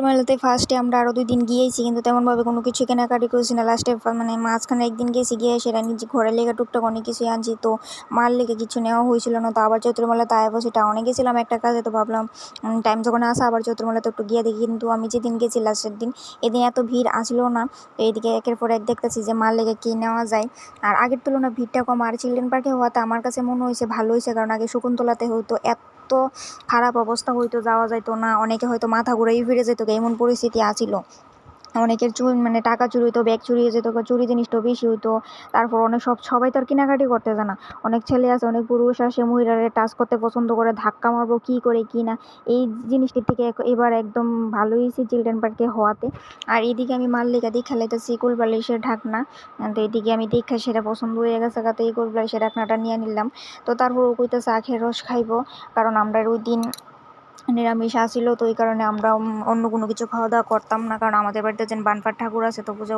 মেলাতে ফার্স্টে আমরা আরও 2 দিন গিয়েছি, কিন্তু তেমনভাবে কোনো কিছু কেনাকাটি করেছি না। লাস্টে মানে মাঝখানে একদিন গেছি, গিয়ে সেটা নিজে ঘরের লেগে টুকটাক অনেক কিছুই আনছি। তো মার লেগে কিছু নেওয়া হয়েছিল না। তো আবার চৈত্র মেলাতে আয়া টাউনে গেছিলাম একটা কাজে। তো ভাবলাম টাইম যখন আসে আবার চৈত্র মেলাতে একটু গিয়ে দেখি। কিন্তু আমি যেদিন গেছি লাস্টের দিন, এদিন এত ভিড় আসলো না। তো এদিকে একের পর এক দেখতেছি যে মার লেগে কী নেওয়া যায়। আর আগের তুলনায় ভিড়টা কম। আর চিলড্রেন পার্কে হওয়াতে আমার কাছে মনে হয়েছে ভালো হয়েছে, কারণ আগে শকুন্তলাতে হতো এত খারাপ অবস্থা হইতো, যাওয়া যাইতো না। অনেকে হয়তো মাথা ঘুরেই ফিরে যেত, এমন পরিস্থিতি আছিল। অনেকের মানে টাকা চুরি হইতো, ব্যাগ চুরি হয়ে যেত, চুরি জিনিসটাও বেশি হইতো। তারপর সবাই তো আর কেনাকাটি করতে জানে না। অনেক ছেলে আছে, অনেক পুরুষ আসে মহিলারে টাচ করতে পছন্দ করে, ধাক্কা মারবো কী করে কী না। এই জিনিসটির থেকে এবার একদম ভালো হয়েছে চিলড্রেন পার্কে হওয়াতে। আর এদিকে আমি মাল্লিকা দিয়ে খেলাইতেছি কুল বালিশের ঢাকনা। তো এদিকে আমি দেখা সেটা পছন্দ হয়ে গেছে, এই কুল বালিশের ঢাকনাটা নিয়ে নিলাম। তো তারপর ও কইতেছে আখের রস খাইবো, কারণ আমরা ওই দিন নিরামিষ আসিল। তো এই কারণে আমরা অন্য কোনো কিছু খাওয়া দাওয়া করতাম না, কারণ আমাদের বাড়িতে যেন বানপাট ঠাকুর আছে, তো পূজা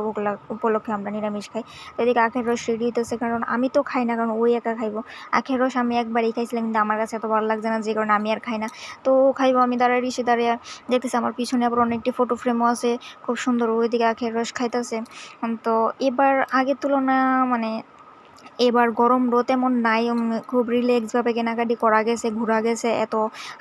উপলক্ষে আমরা নিরামিষ খাই। তো এদিকে আখের রস রেডি হইতেছে, কারণ আমি তো খাই না, কারণ ওই একা খাইবো। আখের রস আমি একবারই খাইছিলাম, কিন্তু আমার কাছে এত ভালো লাগছে না, যে কারণে আমি আর খাই না। তো ও খাইবো, আমি দাঁড়িয়ে দেখতেছি। আমার পিছনে আবার অনেকটি ফটো ফ্রেমও আছে, খুব সুন্দর। ওইদিকে আখের রস খাইতেছে। তো এবার আগের তুলনা মানে এবার গরম রোদ এমন নাই, খুব রিল্যাক্সভাবে কেনাকাটি করা গেছে, ঘোরা গেছে, এত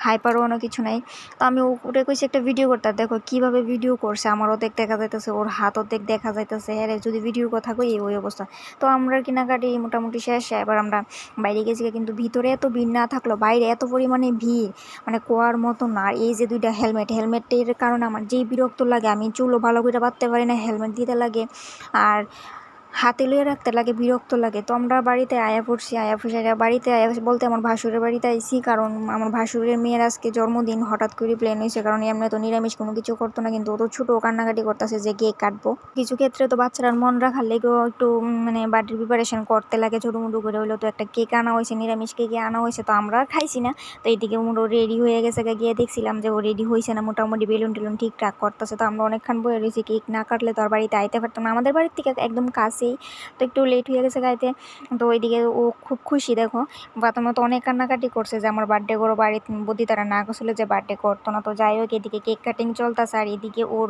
হাইপারও কোনো কিছু নাই। তো আমি ওটা কইছি একটা ভিডিও করতে, দেখো কীভাবে ভিডিও করছে। আমার অর্ধেক দেখা যাইতেছে, ওর হাত অর্ধেক দেখা যাইতেছে। হ্যাঁ, যদি ভিডিওর কথা কই ওই অবস্থা। তো আমরা কেনাকাটি মোটামুটি শেষ। এবার আমরা বাইরে গেছি, কিন্তু ভিতরে এত ভিড় না থাকলো বাইরে এত পরিমাণে ভিড়, মানে কোয়ার মতো না। আর এই যে 2টা হেলমেটের কারণে আমার যেই বিরক্ত লাগে, আমি চুলও ভালো করে বাঁধতে পারি না, হেলমেট দিতে লাগে আর হাতে লইয়ে রাখতে লাগে, বিরক্ত লাগে। তো আমরা বাড়িতে আয়া পড়ছি, বাড়িতে আয়া বলতে আমার ভাসুরের বাড়িতে আইছি, কারণ আমার ভাসুরের মেয়ের আজকে জন্মদিন। হঠাৎ করে প্ল্যান হয়েছে, কারণ এমনি তো নিরামিষ কোনো কিছু করতো না, কিন্তু ও তো ছোটো, কান্নাকাটি করতেছে যে কেক কাটবো। কিছু ক্ষেত্রে তো বাচ্চারা মন রাখার লেগেও একটু মানে বার্থডে প্রিপারেশন করতে লাগে, ছোটো মোটো করে হইলেও। তো একটা কেক আনা হয়েছে, নিরামিষ কেকে আনা হয়েছে। তো আমরা আর খাইছি না। তো এইদিকে ও রেডি হয়ে গেছে, গিয়ে দেখছিলাম যে ও রেডি হয়েছে না, মোটামুটি বেলুন টেলুন ঠিকঠাক করতেছে। তো আমরা অনেকক্ষণ বয়ে রয়েছি, কেক না কাটলে তো আর বাড়িতে আইতে পারতাম না, আমাদের বাড়ির থেকে একদম কাছেই। তো একটু লেট হয়ে গেছে গাইতে। তো ওইদিকে ও খুব খুশি, দেখো বাতার মতো অনেক কান্নাকাটি করছে যে আমার বার্থডে করো। বাড়িতে বদি তারা না করছিল যে বার্থডে করতো না। তো যাই হোক, এদিকে কেক কাটিং চলতেছে, আর এদিকে ওর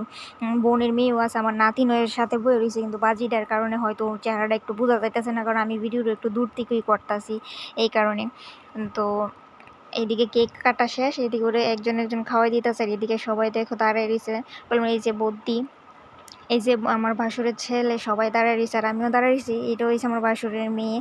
বোনের মেয়েও আছে, আমার নাতিনের সাথে বয়ে রয়েছে। কিন্তু বাজিটার কারণে হয়তো ওর চেহারাটা একটু বোঝা যাইতেছে না, কারণ আমি ভিডিওটা একটু দূর থেকেই করতেছি এই কারণে। তো এইদিকে কেক কাটা শেষ, এদিকে ওরে একজন খাওয়াই দিতেছে, আর এদিকে সবাই দেখো দাঁড়ায় রয়েছে। বললাম এই যে বদ্যি, এই যে আমার ভাসুরের ছেলে, সবাই দাঁড়ায় রয়েছে, আর আমিও দাঁড়ায় রয়েছি। এটা হয়েছে আমার ভাসুরের মেয়ে।